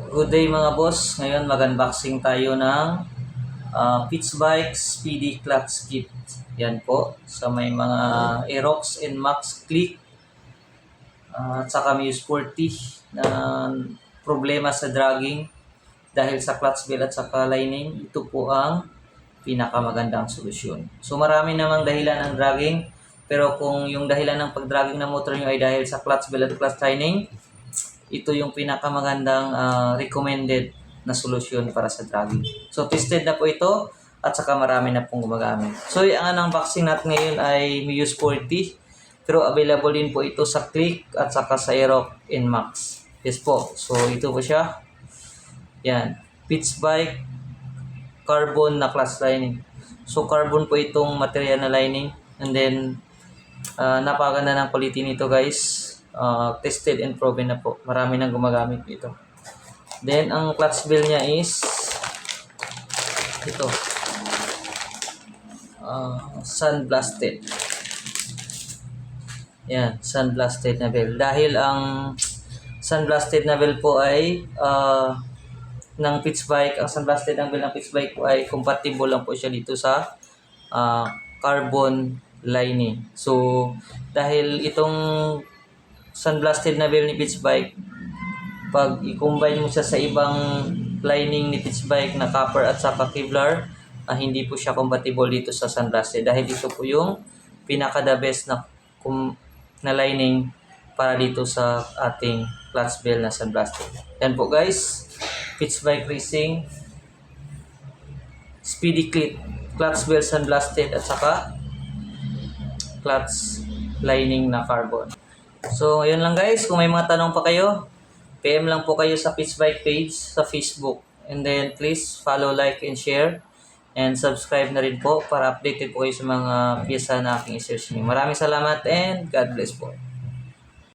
Good day mga boss. Ngayon mag-unboxing tayo ng Pitts Bike Speedy Clutch Kit. Yan po. Sa may mga Aerox and Max Click at saka Muse 40 na problema sa dragging dahil sa clutch bell at saka lining. Ito po ang pinakamagandang solusyon. So marami namang dahilan ng dragging, pero kung yung dahilan ng pag-dragging ng motor nyo ay dahil sa clutch bell at clutch lining, ito yung pinakamagandang recommended na solusyon para sa dragging. So tested na po ito at saka marami na pong gumagamit. So ang unboxing natin ngayon ay Muse 40, pero available din po ito sa Click at saka sa Aerox and Max. Yes po. So ito po siya. Yan. Pitts Bike carbon na clutch lining. So carbon po itong material na lining, and then napakaganda ng quality nito guys. Tested and proven na po. Marami nang gumagamit dito. Then ang clutch bell niya is ito. Sun-blasted. Yan, sun-blasted na bell. Dahil ang sun-blasted na bell po ay ng Pitts Bike, ang sun-blasted ng bell ng Pitts Bike po ay compatible lang po siya dito sa carbon lining. So dahil itong sun-blasted na bell ni Pitts Bike, pag i-combine mo siya sa ibang lining ni Pitts Bike na copper at saka Kevlar, hindi po siya compatible dito sa sun-blasted, dahil dito po yung pinaka-the best na lining para dito sa ating clutch bell na sun-blasted. Yan po guys, Pitts Bike Racing Speedy Clip clutch bell sun-blasted at saka clutch lining na carbon. So, yun lang guys. Kung may mga tanong pa kayo, PM lang po kayo sa Pitts Bike page sa Facebook. And then, please follow, like, and share. And subscribe na rin po para updated po kayo sa mga pyesa na aking i-search niyo. Maraming salamat and God bless po.